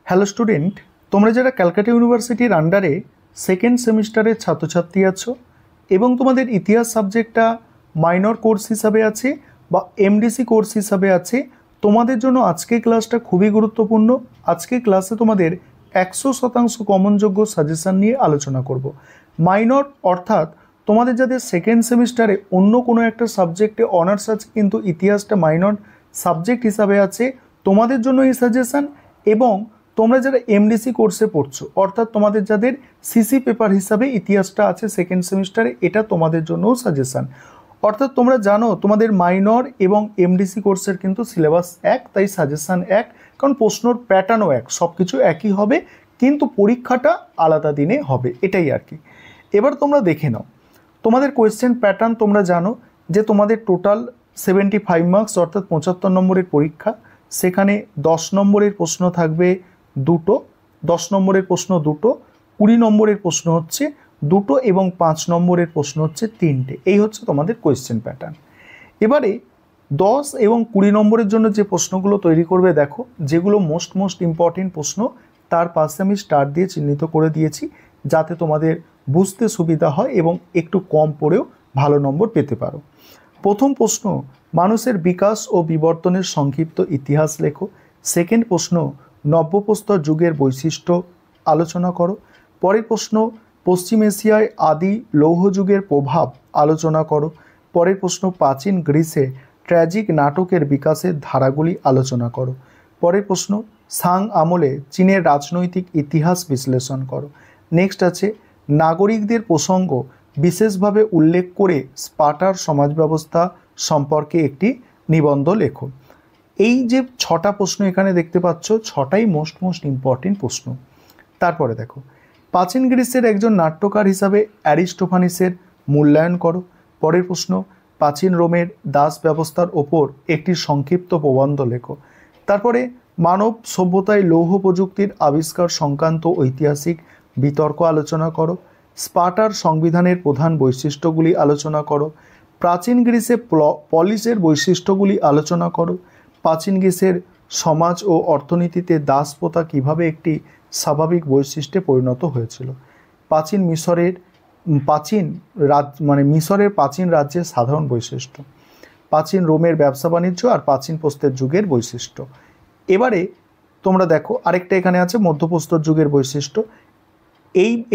Hello student, তোমরা যারা ক্যালকাটা ইউনিভার্সিটির আন্ডারে সেকেন্ড সেমিস্টারের ছাত্রছাত্রী আছো এবং তোমাদের ইতিহাস সাবজেক্টটা মাইনর কোর্স হিসাবে আছে বা এমডিসি কোর্স হিসাবে আছে, তোমাদের জন্য আজকে ক্লাসটা খুবই গুরুত্বপূর্ণ। আজকে ক্লাসে তোমাদের 100% কমনযোগ্য সাজেশান নিয়ে আলোচনা করব। মাইনর অর্থাৎ তোমাদের যাদের সেকেন্ড সেমিস্টারে অন্য কোনো একটা সাবজেক্টে অনার্স আছে কিন্তু ইতিহাসটা মাইনর সাবজেক্ট হিসাবে আছে, তোমাদের জন্য এই সাজেশান। এবং তোমরা যারা এমডিসি কোর্সে পড়ছো অর্থাৎ তোমাদের যাদের সিসি পেপার হিসাবে ইতিহাসটা আছে সেকেন্ড সেমিস্টারে, এটা তোমাদের জন্যও সাজেশান। অর্থাৎ তোমরা জানো তোমাদের মাইনর এবং এমডিসি কোর্সের কিন্তু সিলেবাস এক, তাই সাজেশান এক, কারণ প্রশ্নর প্যাটার্নও এক, সব কিছু একই হবে কিন্তু পরীক্ষাটা আলাদা দিনে হবে, এটাই আর কি। এবার তোমরা দেখে নাও তোমাদের কোয়েশ্চেন প্যাটার্ন। তোমরা জানো যে তোমাদের টোটাল 75 মার্কস অর্থাৎ 75 নম্বরের পরীক্ষা। সেখানে 10 নম্বরের প্রশ্ন থাকবে দুটো, 10 নম্বরের প্রশ্ন দুটো, 20 নম্বরের প্রশ্ন হচ্ছে দুটো এবং 5 নম্বরের প্রশ্ন হচ্ছে তিনটে। এই হচ্ছে তোমাদের কোয়েশ্চেন প্যাটার্ন। এবারে 10 এবং 20 নম্বরের জন্য যে প্রশ্নগুলো তৈরি করবে, দেখো যেগুলো মোস্ট ইম্পর্টেন্ট প্রশ্ন তার পাশে আমি স্টার দিয়ে চিহ্নিত করে দিয়েছি যাতে তোমাদের বুঝতে সুবিধা হয় এবং একটু কম পড়েও ভালো নম্বর পেতে পারো। প্রথম প্রশ্ন, মানুষের বিকাশ ও বিবর্তনের সংক্ষিপ্ত ইতিহাস লেখো। সেকেন্ড প্রশ্ন, নব্যপ্রস্তর যুগের বৈশিষ্ট্য আলোচনা করো। পরের প্রশ্ন, পশ্চিম এশিয়ায় আদি লৌহ যুগের প্রভাব আলোচনা করো। পরের প্রশ্ন, প্রাচীন গ্রিসে ট্র্যাজিক নাটকের বিকাশের ধারাগুলি আলোচনা করো। পরের প্রশ্ন, সাং আমলে চীনের রাজনৈতিক ইতিহাস বিশ্লেষণ করো। নেক্সট আছে, নাগরিকদের প্রসঙ্গ বিশেষভাবে উল্লেখ করে স্পার্টার সমাজ ব্যবস্থা সম্পর্কে একটি নিবন্ধ লেখো। এই যে 6টা প্রশ্ন এখানে দেখতে পাচ্ছ, 6টাই মোস্ট ইম্পর্টেন্ট প্রশ্ন। তারপরে দেখো, প্রাচীন গ্রিসের একজন নাট্যকার হিসাবে অ্যারিস্টোফানিসের মূল্যায়ন করো। পরের প্রশ্ন, প্রাচীন রোমের দাস ব্যবস্থার ওপর একটি সংক্ষিপ্ত প্রবন্ধ লেখো। তারপরে মানব সভ্যতায় লৌহ প্রযুক্তির আবিষ্কার সংক্রান্ত ঐতিহাসিক বিতর্ক আলোচনা করো। স্পার্টার সংবিধানের প্রধান বৈশিষ্ট্যগুলি আলোচনা করো। প্রাচীন গ্রিসে পলিসের বৈশিষ্ট্যগুলি আলোচনা করো। প্রাচীন গ্রিসের সমাজ ও অর্থনীতিতে দাসপ্রথা কীভাবে একটি স্বাভাবিক বৈশিষ্ট্যে পরিণত হয়েছিল। মিশরের প্রাচীন রাজ্যের সাধারণ বৈশিষ্ট্য। প্রাচীন রোমের ব্যবসা বাণিজ্য আর প্রাচীন প্রস্তর যুগের বৈশিষ্ট্য। এবারে তোমরা দেখো আরেকটা এখানে আছে মধ্যপ্রস্তর যুগের বৈশিষ্ট্য।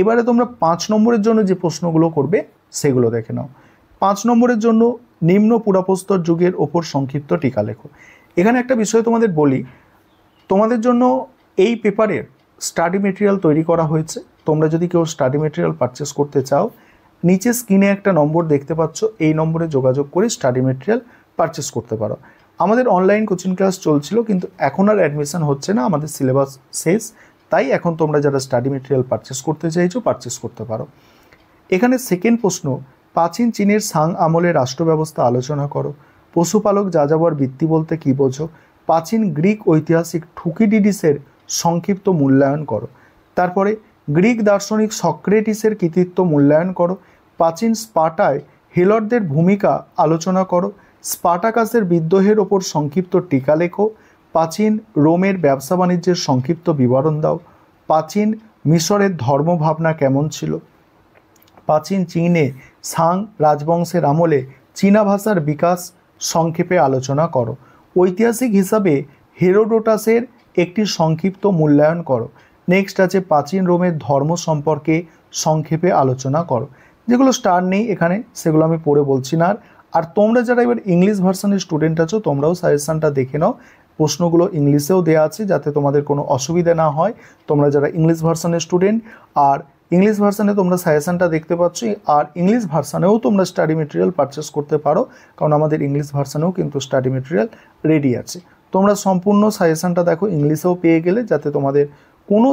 এবারে তোমরা 5 নম্বরের জন্য যে প্রশ্নগুলো করবে সেগুলো দেখে নাও। 5 নম্বরের জন্য নিম্ন পুরাপ্রস্তর যুগের ওপর সংক্ষিপ্ত টিকা লেখো। এখানে একটা বিষয় তোমাদের বলি, তোমাদের জন্য এই পেপারের স্টাডি মেটেরিয়াল তৈরি করা হয়েছে। তোমরা যদি কেউ স্টাডি মেটেরিয়াল পারচেস করতে চাও, নিচে স্ক্রিনে একটা নম্বর দেখতে পাচ্ছ, এই নম্বরে যোগাযোগ করে স্টাডি মেটেরিয়াল পারচেস করতে পারো। আমাদের অনলাইন কোচিং ক্লাস চলছিল কিন্তু এখন আর অ্যাডমিশন হচ্ছে না, আমাদের সিলেবাস শেষ, তাই এখন তোমরা যারা স্টাডি মেটেরিয়াল পারচেস করতে চাইছো পারচেস করতে পারো। এখানে সেকেন্ড প্রশ্ন, প্রাচীন চীনের সাং আমলের রাষ্ট্র ব্যবস্থা আলোচনা করো। পশুপালক যাযাবর বৃত্তি বলতে কী বোঝো। প্রাচীন গ্রিক ঐতিহাসিক থুকিডিডিসের সংক্ষিপ্ত মূল্যায়ন করো। তারপরে গ্রিক দার্শনিক সক্রেটিসের কৃতিত্ব মূল্যায়ন করো। প্রাচীন স্পার্টায় হেলরদের ভূমিকা আলোচনা করো। স্পার্টাকাসের বিদ্রোহের ওপর সংক্ষিপ্ত টিকা লেখো। প্রাচীন রোমের ব্যবসা বাণিজ্যের সংক্ষিপ্ত বিবরণ দাও। প্রাচীন মিশরের ধর্মভাবনা কেমন ছিল। প্রাচীন চীনে সাং রাজবংশের আমলে চীনা ভাষার বিকাশ সংক্ষেপে আলোচনা করো। ঐতিহাসিক হিসাবে হেরোডোটাসের একটি সংক্ষিপ্ত মূল্যায়ন করো। নেক্সট আছে প্রাচীন রোমের ধর্ম সম্পর্কে সংক্ষেপে আলোচনা করো। যেগুলো স্টার নেই এখানে সেগুলো আমি পড়ে বলছি না। আর তোমরা যারা এবার ইংলিশ ভার্সনের স্টুডেন্ট আছো তোমরাও সাজেশনটা দেখে নাও, প্রশ্নগুলো ইংলিশেও দেওয়া আছে যাতে তোমাদের কোনো অসুবিধা না হয়। তোমরা যারা ইংলিশ ভার্সনের স্টুডেন্ট, আর ইংলিশ ভার্সানে তোমরা সাজেশনটা দেখতে পাচ্ছ, আর ইংলিশ ভার্সানেও তোমরা স্টাডি মেটেরিয়াল পারচেস করতে পারো, কারণ আমাদের ইংলিশ ভার্সানেও কিন্তু স্টাডি মেটেরিয়াল রেডি আছে। তোমরা সম্পূর্ণ সাজেশনটা দেখো, ইংলিশেও পেয়ে গেলে যাতে তোমাদের কোনো